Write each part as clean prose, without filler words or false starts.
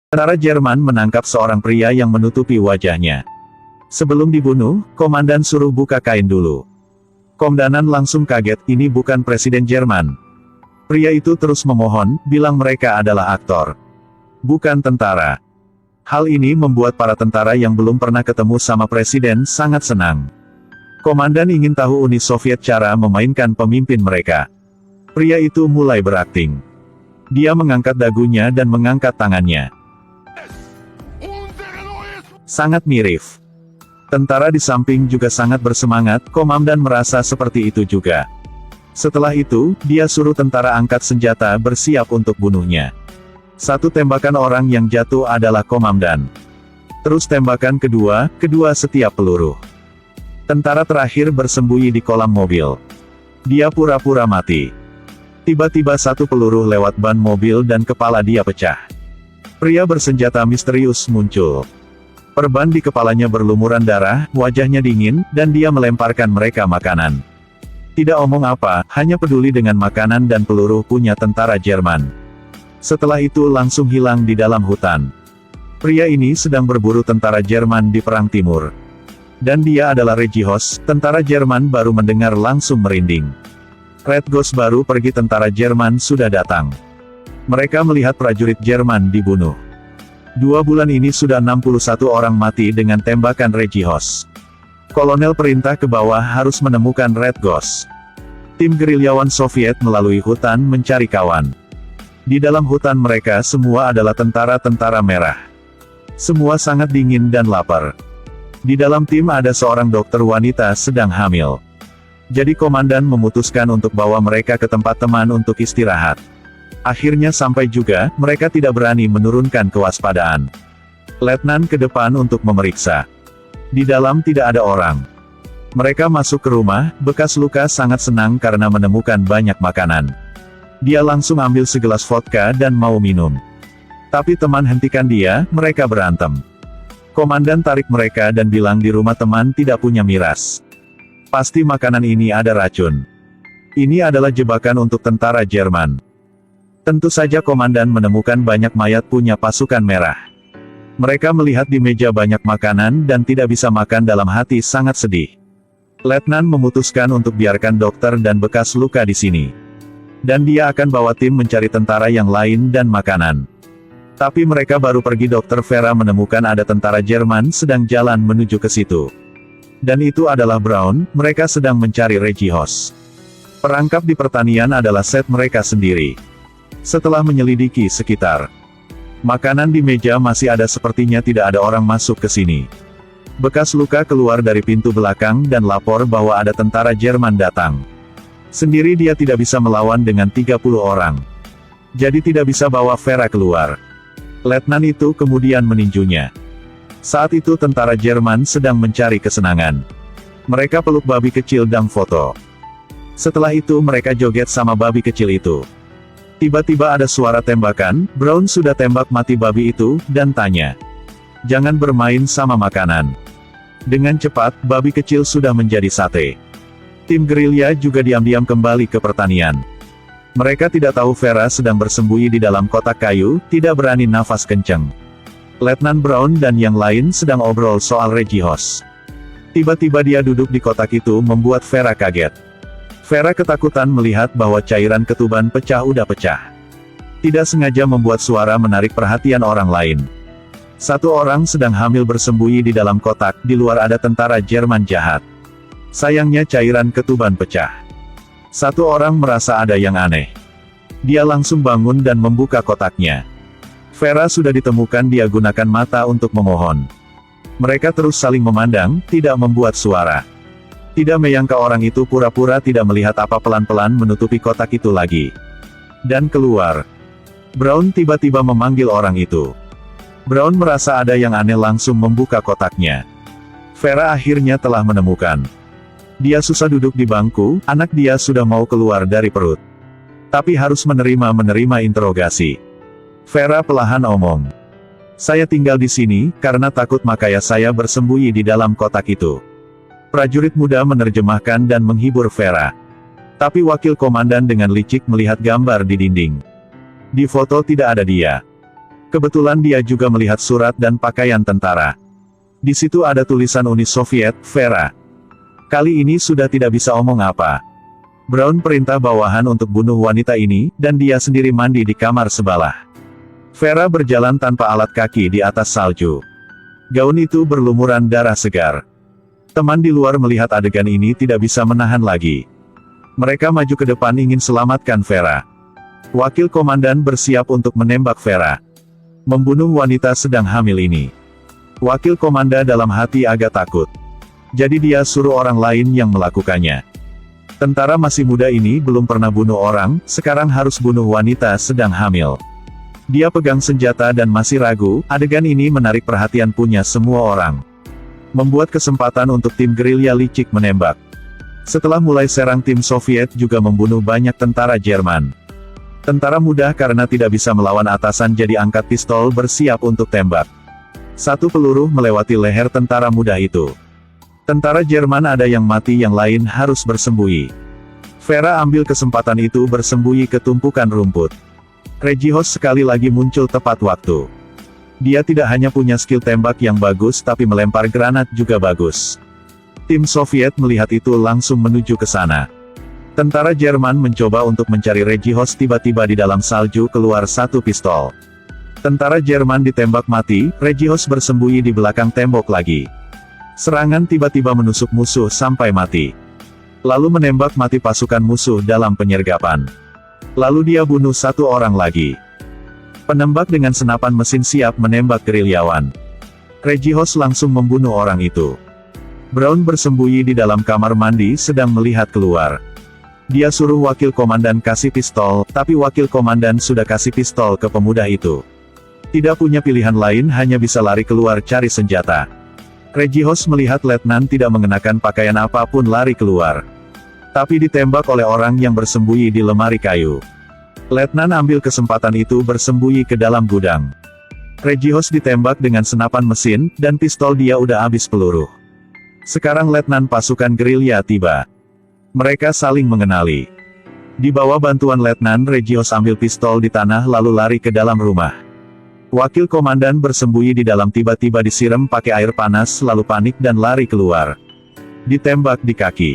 Tentara Jerman menangkap seorang pria yang menutupi wajahnya. Sebelum dibunuh, komandan suruh buka kain dulu. Komandan langsung kaget, ini bukan presiden Jerman. Pria itu terus memohon, bilang mereka adalah aktor, bukan tentara. Hal ini membuat para tentara yang belum pernah ketemu sama presiden sangat senang. Komandan ingin tahu Uni Soviet cara memainkan pemimpin mereka. Pria itu mulai berakting. Dia mengangkat dagunya dan mengangkat tangannya. Sangat mirip. Tentara di samping juga sangat bersemangat, komandan merasa seperti itu juga. Setelah itu, dia suruh tentara angkat senjata bersiap untuk bunuhnya. Satu tembakan orang yang jatuh adalah komandan. Terus tembakan kedua setiap peluru. Tentara terakhir bersembunyi di kolam mobil. Dia pura-pura mati. Tiba-tiba satu peluru lewat ban mobil dan kepala dia pecah. Pria bersenjata misterius muncul. Perban di kepalanya berlumuran darah, wajahnya dingin, dan dia melemparkan mereka makanan. Tidak omong apa, hanya peduli dengan makanan dan peluru punya tentara Jerman. Setelah itu langsung hilang di dalam hutan. Pria ini sedang berburu tentara Jerman di Perang Timur. Dan dia adalah Reggie Hoss, tentara Jerman baru mendengar langsung merinding. Red Ghost baru pergi, tentara Jerman sudah datang. Mereka melihat prajurit Jerman dibunuh. 2 bulan ini sudah 61 orang mati dengan tembakan Reggie Hoss. Kolonel perintah ke bawah harus menemukan Red Ghost. Tim gerilyawan Soviet melalui hutan mencari kawan. Di dalam hutan mereka semua adalah tentara-tentara merah. Semua sangat dingin dan lapar. Di dalam tim ada seorang dokter wanita sedang hamil. Jadi komandan memutuskan untuk bawa mereka ke tempat teman untuk istirahat. Akhirnya sampai juga, mereka tidak berani menurunkan kewaspadaan. Letnan ke depan untuk memeriksa. Di dalam tidak ada orang. Mereka masuk ke rumah, bekas luka sangat senang karena menemukan banyak makanan. Dia langsung ambil segelas vodka dan mau minum. Tapi teman hentikan dia, mereka berantem. Komandan tarik mereka dan bilang di rumah teman tidak punya miras. Pasti makanan ini ada racun. Ini adalah jebakan untuk tentara Jerman. Tentu saja komandan menemukan banyak mayat punya pasukan merah. Mereka melihat di meja banyak makanan dan tidak bisa makan, dalam hati sangat sedih. Letnan memutuskan untuk biarkan dokter dan bekas luka di sini. Dan dia akan bawa tim mencari tentara yang lain dan makanan. Tapi mereka baru pergi, Dr. Vera menemukan ada tentara Jerman sedang jalan menuju ke situ. Dan itu adalah Brown, mereka sedang mencari Reggie Hoss. Perangkap di pertanian adalah set mereka sendiri. Setelah menyelidiki sekitar, makanan di meja masih ada, sepertinya tidak ada orang masuk ke sini. Bekas luka keluar dari pintu belakang dan lapor bahwa ada tentara Jerman datang. Sendiri dia tidak bisa melawan dengan 30 orang. Jadi tidak bisa bawa Vera keluar. Letnan itu kemudian meninjunya. Saat itu tentara Jerman sedang mencari kesenangan. Mereka peluk babi kecil dan foto. Setelah itu mereka joget sama babi kecil itu. Tiba-tiba ada suara tembakan, Brown sudah tembak mati babi itu, dan tanya. Jangan bermain sama makanan. Dengan cepat, babi kecil sudah menjadi sate. Tim gerilya juga diam-diam kembali ke pertanian. Mereka tidak tahu Vera sedang bersembunyi di dalam kotak kayu, tidak berani nafas kencang. Letnan Brown dan yang lain sedang obrol soal Reggie Hoss. Tiba-tiba dia duduk di kotak itu membuat Vera kaget. Vera ketakutan melihat bahwa cairan ketuban pecah udah pecah. Tidak sengaja membuat suara menarik perhatian orang lain. Satu orang sedang hamil bersembunyi di dalam kotak, di luar ada tentara Jerman jahat. Sayangnya cairan ketuban pecah. Satu orang merasa ada yang aneh. Dia langsung bangun dan membuka kotaknya. Vera sudah ditemukan, dia gunakan mata untuk memohon. Mereka terus saling memandang, tidak membuat suara. Tidak menyangka orang itu pura-pura tidak melihat apa, pelan-pelan menutupi kotak itu lagi. Dan keluar. Brown tiba-tiba memanggil orang itu. Brown merasa ada yang aneh, langsung membuka kotaknya. Vera akhirnya telah menemukan. Dia susah duduk di bangku, anak dia sudah mau keluar dari perut. Tapi harus menerima interogasi. Vera perlahan omong. Saya tinggal di sini, karena takut, makanya saya bersembunyi di dalam kotak itu. Prajurit muda menerjemahkan dan menghibur Vera. Tapi wakil komandan dengan licik melihat gambar di dinding. Di foto tidak ada dia. Kebetulan dia juga melihat surat dan pakaian tentara. Di situ ada tulisan Uni Soviet, Vera. Kali ini sudah tidak bisa omong apa. Brown perintah bawahan untuk bunuh wanita ini, dan dia sendiri mandi di kamar sebelah. Vera berjalan tanpa alat kaki di atas salju. Gaun itu berlumuran darah segar. Teman di luar melihat adegan ini tidak bisa menahan lagi. Mereka maju ke depan ingin selamatkan Vera. Wakil komandan bersiap untuk menembak Vera. Membunuh wanita sedang hamil ini. Wakil komandan dalam hati agak takut. Jadi dia suruh orang lain yang melakukannya. Tentara masih muda ini belum pernah bunuh orang, sekarang harus bunuh wanita sedang hamil. Dia pegang senjata dan masih ragu, adegan ini menarik perhatian punya semua orang. Membuat kesempatan untuk tim gerilya licik menembak. Setelah mulai serang tim Soviet juga membunuh banyak tentara Jerman. Tentara muda karena tidak bisa melawan atasan jadi angkat pistol bersiap untuk tembak. Satu peluru melewati leher tentara muda itu. Tentara Jerman ada yang mati yang lain harus bersembunyi. Vera ambil kesempatan itu bersembunyi ke tumpukan rumput. Regihos sekali lagi muncul tepat waktu. Dia tidak hanya punya skill tembak yang bagus tapi melempar granat juga bagus. Tim Soviet melihat itu langsung menuju ke sana. Tentara Jerman mencoba untuk mencari Regihos tiba-tiba di dalam salju keluar satu pistol. Tentara Jerman ditembak mati, Regihos bersembunyi di belakang tembok lagi. Serangan tiba-tiba menusuk musuh sampai mati. Lalu menembak mati pasukan musuh dalam penyergapan. Lalu dia bunuh satu orang lagi. Penembak dengan senapan mesin siap menembak gerilyawan. Regihos langsung membunuh orang itu. Brown bersembunyi di dalam kamar mandi sedang melihat keluar. Dia suruh wakil komandan kasih pistol, tapi wakil komandan sudah kasih pistol ke pemuda itu. Tidak punya pilihan lain hanya bisa lari keluar cari senjata. Regihos melihat letnan tidak mengenakan pakaian apapun lari keluar. Tapi ditembak oleh orang yang bersembunyi di lemari kayu. Letnan ambil kesempatan itu bersembunyi ke dalam gudang. Regihos ditembak dengan senapan mesin, dan pistol dia udah habis peluru. Sekarang letnan pasukan gerilya tiba. Mereka saling mengenali. Di bawah bantuan letnan Regihos ambil pistol di tanah lalu lari ke dalam rumah. Wakil komandan bersembunyi di dalam tiba-tiba disiram pakai air panas lalu panik dan lari keluar. Ditembak di kaki.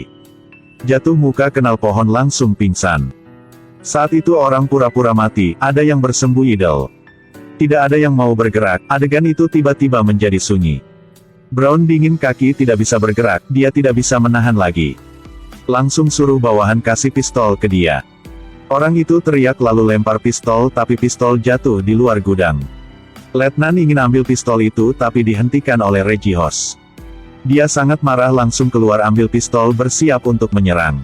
Jatuh muka kenal pohon langsung pingsan. Saat itu orang pura-pura mati, ada yang bersembunyi del. Tidak ada yang mau bergerak, adegan itu tiba-tiba menjadi sunyi. Brown dingin kaki tidak bisa bergerak, dia tidak bisa menahan lagi. Langsung suruh bawahan kasih pistol ke dia. Orang itu teriak lalu lempar pistol tapi pistol jatuh di luar gudang. Letnan ingin ambil pistol itu tapi dihentikan oleh Regihos. Dia sangat marah langsung keluar ambil pistol bersiap untuk menyerang.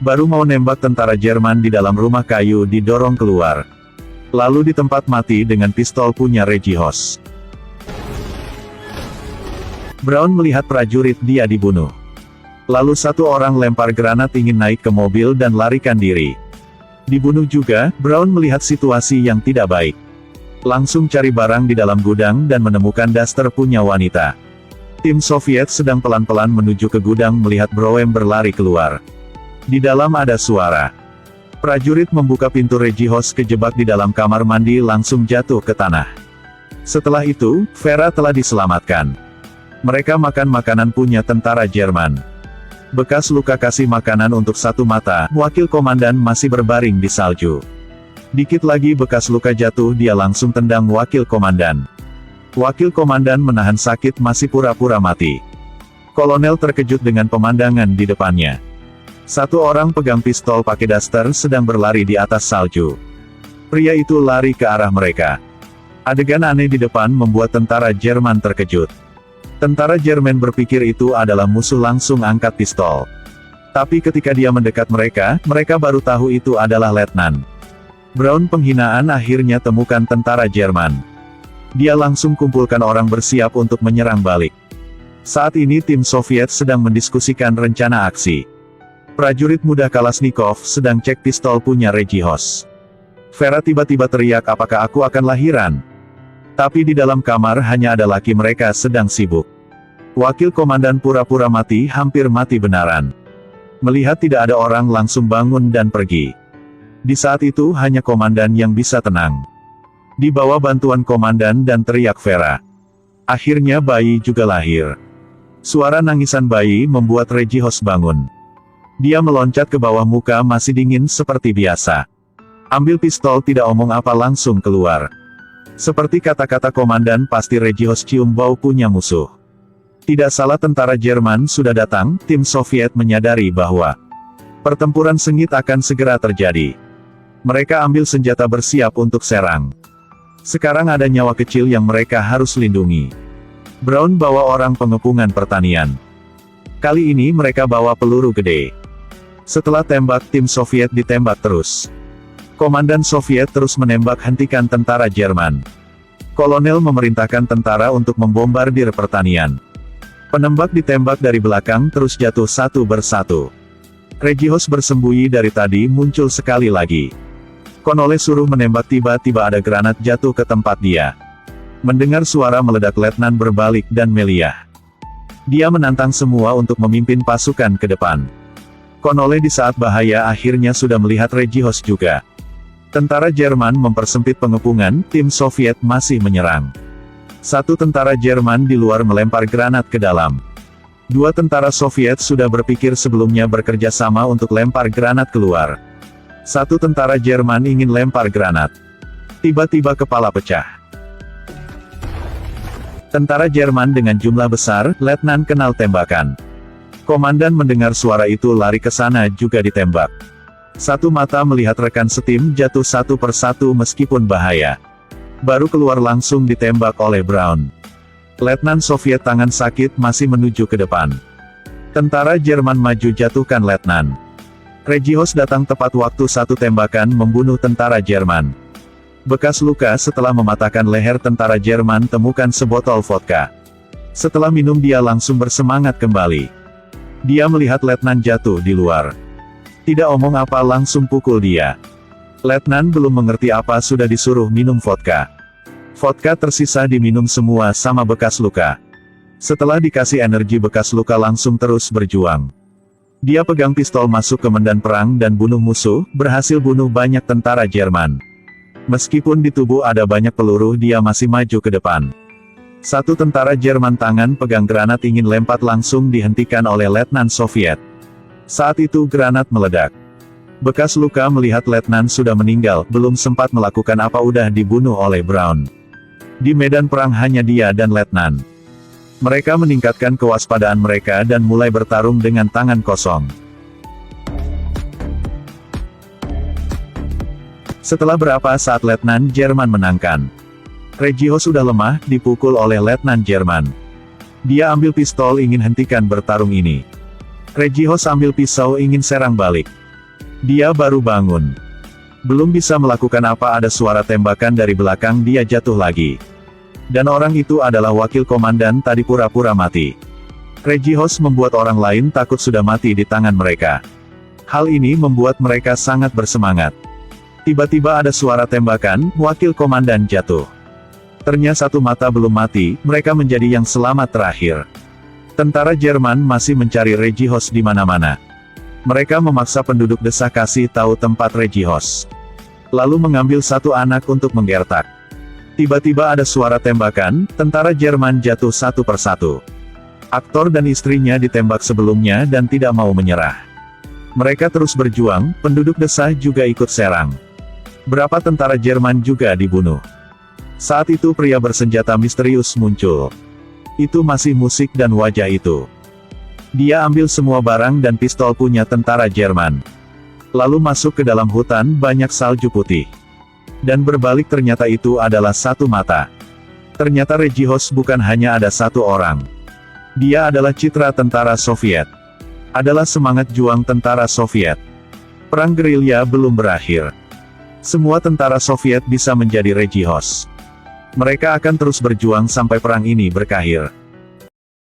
Baru mau nembak tentara Jerman di dalam rumah kayu didorong keluar. Lalu di tempat mati dengan pistol punya Regihos. Brown melihat prajurit dia dibunuh. Lalu satu orang lempar granat ingin naik ke mobil dan larikan diri. Dibunuh juga, Brown melihat situasi yang tidak baik. Langsung cari barang di dalam gudang dan menemukan daster punya wanita. Tim Soviet sedang pelan-pelan menuju ke gudang melihat Brown berlari keluar. Di dalam ada suara. Prajurit membuka pintu Regihos kejebak di dalam kamar mandi langsung jatuh ke tanah. Setelah itu, Vera telah diselamatkan. Mereka makan makanan punya tentara Jerman. Bekas luka kasih makanan untuk satu mata, wakil komandan masih berbaring di salju. Dikit lagi bekas luka jatuh dia langsung tendang wakil komandan. Wakil komandan menahan sakit masih pura-pura mati. Kolonel terkejut dengan pemandangan di depannya. Satu orang pegang pistol pakai daster sedang berlari di atas salju. Pria itu lari ke arah mereka. Adegan aneh di depan membuat tentara Jerman terkejut. Tentara Jerman berpikir itu adalah musuh langsung angkat pistol. Tapi ketika dia mendekat mereka, mereka baru tahu itu adalah letnan. Brown penghinaan akhirnya temukan tentara Jerman. Dia langsung kumpulkan orang bersiap untuk menyerang balik. Saat ini tim Soviet sedang mendiskusikan rencana aksi. Prajurit muda Kalashnikov sedang cek pistol punya Regihos. Vera tiba-tiba teriak apakah aku akan lahiran? Tapi di dalam kamar hanya ada laki mereka sedang sibuk. Wakil komandan pura-pura mati hampir mati benaran. Melihat tidak ada orang langsung bangun dan pergi. Di saat itu hanya komandan yang bisa tenang. Di bawah bantuan komandan dan teriak Vera. Akhirnya bayi juga lahir. Suara nangisan bayi membuat Regihos bangun. Dia meloncat ke bawah, muka masih dingin seperti biasa. Ambil pistol, tidak omong apa langsung keluar. Seperti kata-kata komandan, pasti Regihos cium bau punya musuh. Tidak salah, tentara Jerman sudah datang. Tim Soviet menyadari bahwa pertempuran sengit akan segera terjadi. Mereka ambil senjata bersiap untuk serang. Sekarang ada nyawa kecil yang mereka harus lindungi. Brown bawa orang pengepungan pertanian. Kali ini mereka bawa peluru gede. Setelah tembak, tim Soviet ditembak terus. Komandan Soviet terus menembak, hentikan tentara Jerman. Kolonel memerintahkan tentara untuk membombardir pertanian. Penembak ditembak dari belakang terus jatuh satu persatu. Regihos bersembunyi dari tadi muncul sekali lagi. Kolonel suruh menembak, tiba-tiba ada granat jatuh ke tempat dia. Mendengar suara meledak, letnan berbalik dan melihat. Dia menantang semua untuk memimpin pasukan ke depan. Kolonel di saat bahaya akhirnya sudah melihat Regihos juga. Tentara Jerman mempersempit pengepungan, tim Soviet masih menyerang. Satu tentara Jerman di luar melempar granat ke dalam. Dua tentara Soviet sudah berpikir sebelumnya bekerja sama untuk lempar granat keluar. Satu tentara Jerman ingin lempar granat. Tiba-tiba kepala pecah. Tentara Jerman dengan jumlah besar, letnan kenal tembakan. Komandan mendengar suara itu lari ke sana juga ditembak. Satu mata melihat rekan setim jatuh satu persatu meskipun bahaya. Baru keluar langsung ditembak oleh Brown. Letnan Soviet tangan sakit masih menuju ke depan. Tentara Jerman maju, jatuhkan letnan. Regihos datang tepat waktu, satu tembakan membunuh tentara Jerman. Bekas luka setelah mematahkan leher tentara Jerman, temukan sebotol vodka. Setelah minum dia langsung bersemangat kembali. Dia melihat letnan jatuh di luar. Tidak omong apa langsung pukul dia. Letnan belum mengerti apa sudah disuruh minum vodka. Vodka tersisa diminum semua sama bekas luka. Setelah dikasih energi, bekas luka langsung terus berjuang. Dia pegang pistol masuk ke medan perang dan bunuh musuh, berhasil bunuh banyak tentara Jerman. Meskipun di tubuh ada banyak peluru, dia masih maju ke depan. Satu tentara Jerman tangan pegang granat ingin lempar, langsung dihentikan oleh letnan Soviet. Saat itu granat meledak. Bekas luka melihat letnan sudah meninggal, belum sempat melakukan apa udah dibunuh oleh Brown. Di medan perang hanya dia dan letnan. Mereka meningkatkan kewaspadaan mereka dan mulai bertarung dengan tangan kosong. Setelah berapa saat letnan Jerman menangkan. Regihos sudah lemah, dipukul oleh letnan Jerman. Dia ambil pistol ingin hentikan bertarung ini. Regihos ambil pisau ingin serang balik. Dia baru bangun. Belum bisa melakukan apa, ada suara tembakan dari belakang, dia jatuh lagi. Dan orang itu adalah wakil komandan tadi pura-pura mati. Regihos membuat orang lain takut sudah mati di tangan mereka. Hal ini membuat mereka sangat bersemangat. Tiba-tiba ada suara tembakan, wakil komandan jatuh. Ternyata satu mata belum mati, mereka menjadi yang selamat terakhir. Tentara Jerman masih mencari Regihos di mana-mana. Mereka memaksa penduduk desa kasih tahu tempat Regihos. Lalu mengambil satu anak untuk menggertak. Tiba-tiba ada suara tembakan, tentara Jerman jatuh satu persatu. Aktor dan istrinya ditembak sebelumnya dan tidak mau menyerah. Mereka terus berjuang, penduduk desa juga ikut serang. Berapa tentara Jerman juga dibunuh. Saat itu pria bersenjata misterius muncul. Itu masih musik dan wajah itu. Dia ambil semua barang dan pistol punya tentara Jerman. Lalu masuk ke dalam hutan, banyak salju putih. Dan berbalik, ternyata itu adalah satu mata. Ternyata Regihos bukan hanya ada satu orang. Dia adalah citra tentara Soviet. Adalah semangat juang tentara Soviet. Perang gerilya belum berakhir. Semua tentara Soviet bisa menjadi Regihos. Mereka akan terus berjuang sampai perang ini berakhir.